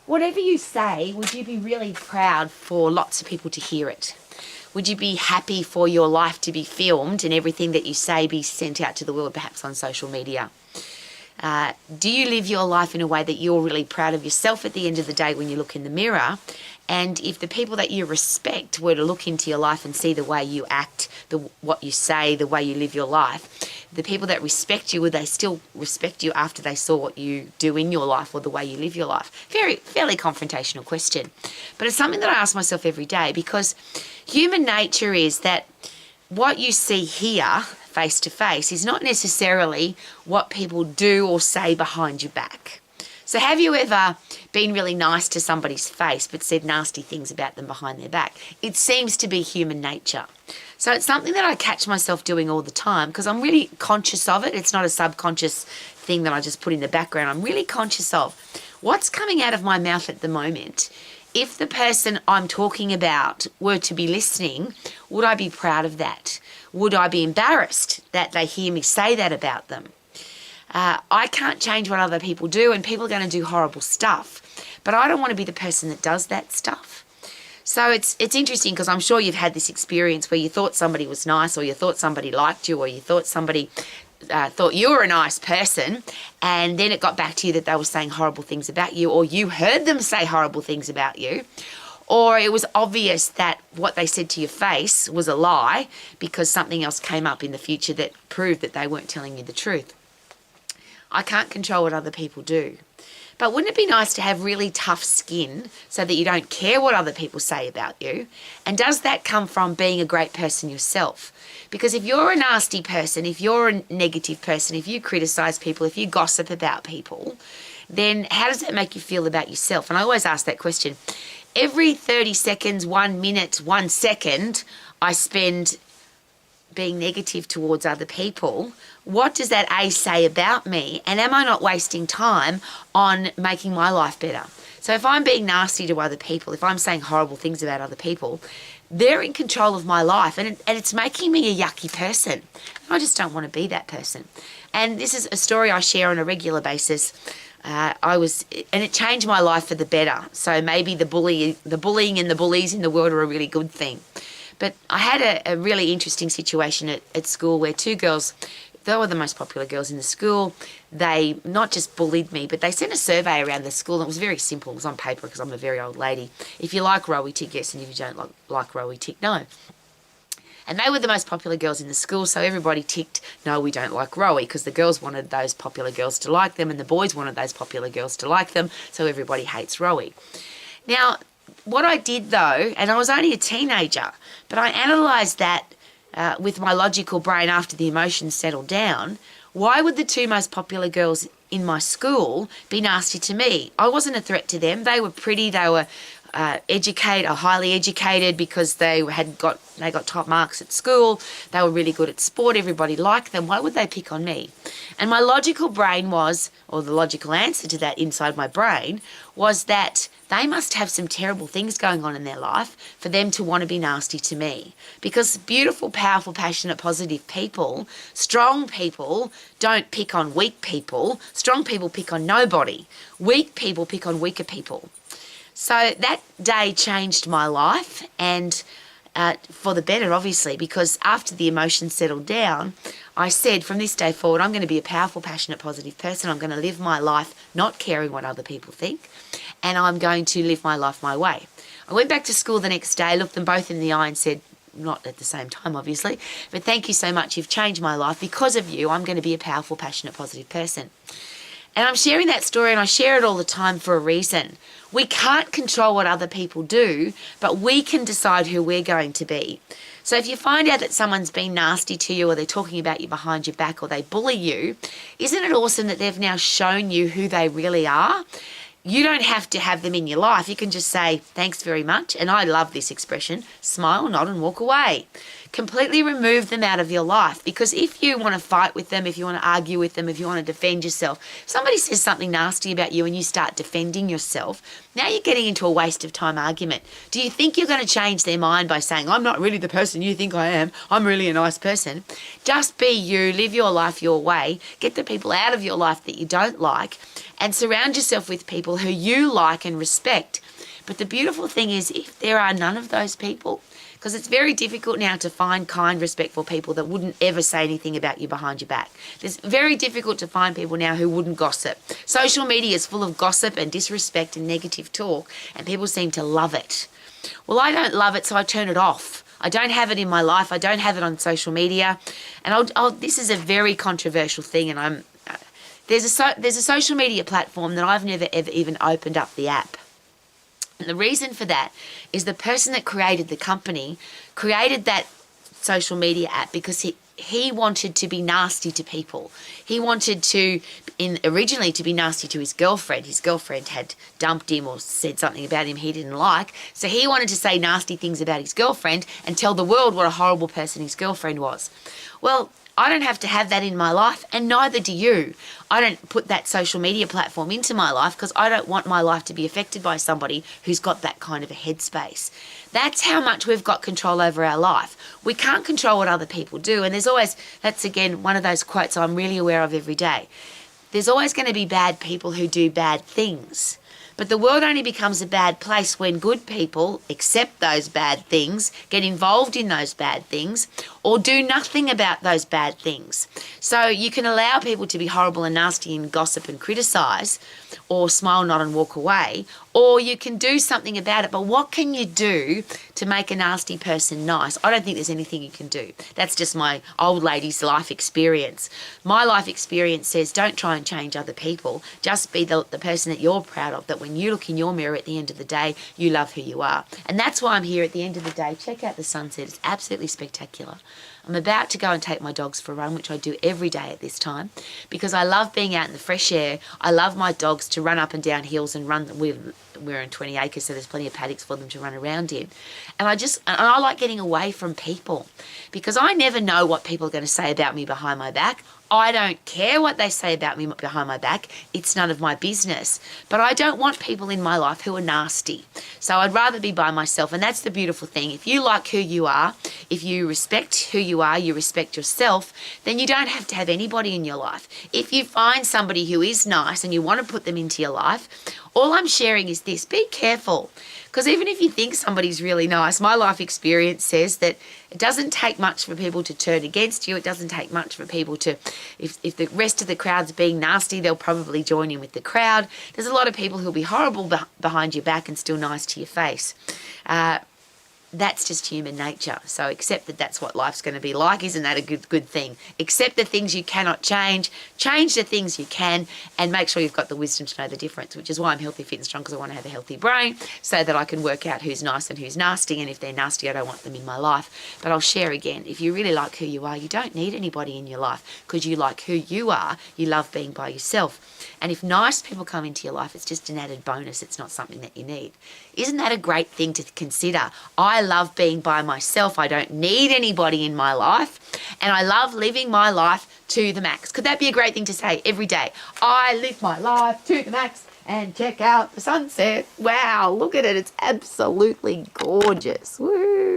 Whatever you say, would you be really proud for lots of people to hear it? Would you be happy for your life to be filmed and everything that you say be sent out to the world, perhaps on social media? Do you live your life in a way that you're really proud of yourself at the end of the day when you look in the mirror? And if the people that you respect were to look into your life and see the way you act, what you say, the way you live your life, the people that respect you, would they still respect you after they saw what you do in your life or the way you live your life? Fairly confrontational question. But it's something that I ask myself every day, because human nature is that what you see here face to face is not necessarily what people do or say behind your back. So have you ever been really nice to somebody's face but said nasty things about them behind their back? It seems to be human nature. So it's something that I catch myself doing all the time because I'm really conscious of it. It's not a subconscious thing that I just put in the background. I'm really conscious of what's coming out of my mouth at the moment. If the person I'm talking about were to be listening, would I be proud of that? Would I be embarrassed that they hear me say that about them? I can't change what other people do, and people are going to do horrible stuff. But I don't want to be the person that does that stuff. So it's interesting because I'm sure you've had this experience where you thought somebody was nice, or you thought somebody liked you, or you thought somebody thought you were a nice person, and then it got back to you that they were saying horrible things about you, or you heard them say horrible things about you, or it was obvious that what they said to your face was a lie because something else came up in the future that proved that they weren't telling you the truth. I can't control what other people do. But wouldn't it be nice to have really tough skin so that you don't care what other people say about you? And does that come from being a great person yourself? Because if you're a nasty person, if you're a negative person, if you criticize people, if you gossip about people, then how does that make you feel about yourself? And I always ask that question. Every 30 seconds, 1 minute, 1 second, I spend being negative towards other people. What does that A say about me? And am I not wasting time on making my life better? So if I'm being nasty to other people, if I'm saying horrible things about other people, they're in control of my life, and it's making me a yucky person. I just don't want to be that person. And this is a story I share on a regular basis. And it changed my life for the better. So maybe the bullying and the bullies in the world are a really good thing. But I had a really interesting situation at school where two girls, they were the most popular girls in the school. They not just bullied me, but they sent a survey around the school. And it was very simple. It was on paper because I'm a very old lady. If you like Rowie, tick yes, and if you don't like Rowie, tick no. And they were the most popular girls in the school, so everybody ticked, no, we don't like Rowie, because the girls wanted those popular girls to like them and the boys wanted those popular girls to like them, so everybody hates Rowie. Now, what I did though, and I was only a teenager, but I analysed that with my logical brain after the emotions settled down. Why would the two most popular girls in my school be nasty to me? I wasn't a threat to them. They were pretty, they were highly educated because they got top marks at school. They were really good at sport. Everybody liked them. Why would they pick on me? And my logical brain was, or the logical answer to that inside my brain was that they must have some terrible things going on in their life for them to want to be nasty to me. Because beautiful, powerful, passionate, positive people, strong people, don't pick on weak people. Strong people pick on nobody. Weak people pick on weaker people. So that day changed my life, and for the better, obviously, because after the emotions settled down, I said from this day forward, I'm going to be a powerful, passionate, positive person. I'm going to live my life not caring what other people think, and I'm going to live my life my way. I went back to school the next day, looked them both in the eye and said, not at the same time, obviously, but thank you so much. You've changed my life. Because of you, I'm going to be a powerful, passionate, positive person. And I'm sharing that story, and I share it all the time for a reason. We can't control what other people do, but we can decide who we're going to be. So if you find out that someone's been nasty to you, or they're talking about you behind your back, or they bully you, isn't it awesome that they've now shown you who they really are? You don't have to have them in your life. You can just say, thanks very much. And I love this expression, smile, nod and walk away. Completely remove them out of your life, because if you want to fight with them, if you want to argue with them, if you want to defend yourself, if somebody says something nasty about you and you start defending yourself, now you're getting into a waste of time argument. Do you think you're going to change their mind by saying, I'm not really the person you think I am, I'm really a nice person? Just be you, live your life your way, get the people out of your life that you don't like, and surround yourself with people who you like and respect. But the beautiful thing is, if there are none of those people, because it's very difficult now to find kind, respectful people that wouldn't ever say anything about you behind your back. It's very difficult to find people now who wouldn't gossip. Social media is full of gossip and disrespect and negative talk, and people seem to love it. Well, I don't love it, so I turn it off. I don't have it in my life. I don't have it on social media. And this is a very controversial thing, and there's a social media platform that I've never ever even opened up the app. And the reason for that is the person that created the company created that social media app because he wanted to be nasty to people. He wanted to, originally to be nasty to his girlfriend. His girlfriend had dumped him or said something about him he didn't like. So he wanted to say nasty things about his girlfriend and tell the world what a horrible person his girlfriend was. Well, I don't have to have that in my life, and neither do you. I don't put that social media platform into my life because I don't want my life to be affected by somebody who's got that kind of a headspace. That's how much we've got control over our life. We can't control what other people do, and that's again one of those quotes I'm really aware of every day. There's always going to be bad people who do bad things. But the world only becomes a bad place when good people accept those bad things, get involved in those bad things, or do nothing about those bad things. So you can allow people to be horrible and nasty and gossip and criticise, or smile, nod and walk away, or you can do something about it. But what can you do to make a nasty person nice? I don't think there's anything you can do. That's just my old lady's life experience. My life experience says don't try and change other people. Just be the person that you're proud of, that when you look in your mirror at the end of the day, you love who you are. And that's why I'm here at the end of the day. Check out the sunset. It's absolutely spectacular. I'm about to go and take my dogs for a run, which I do every day at this time, because I love being out in the fresh air. I love my dogs to run up and down hills and run. We're in 20 acres, so there's plenty of paddocks for them to run around in. And I like getting away from people, because I never know what people are going to say about me behind my back. I don't care what they say about me behind my back. It's none of my business. But I don't want people in my life who are nasty. So I'd rather be by myself. And that's the beautiful thing. If you like who you are, if you respect who you are, you respect yourself, then you don't have to have anybody in your life. If you find somebody who is nice and you want to put them into your life, all I'm sharing is this: be careful. Because even if you think somebody's really nice, my life experience says that it doesn't take much for people to turn against you. It doesn't take much for people to, if the rest of the crowd's being nasty, they'll probably join in with the crowd. There's a lot of people who'll be horrible behind your back and still nice to your face. That's just human nature. So accept that that's what life's going to be like. Isn't that a good thing? Accept the things you cannot change the things you can, and make sure you've got the wisdom to know the difference, which is why I'm healthy, fit and strong, because I want to have a healthy brain so that I can work out who's nice and who's nasty, and if they're nasty, I don't want them in my life. But I'll share again, if you really like who you are, you don't need anybody in your life, because you like who you are. You love being by yourself. And if nice people come into your life, it's just an added bonus. It's not something that you need. Isn't that a great thing to consider? I love being by myself. I don't need anybody in my life. And I love living my life to the max. Could that be a great thing to say every day? I live my life to the max and check out the sunset. Wow, look at it. It's absolutely gorgeous. Woo!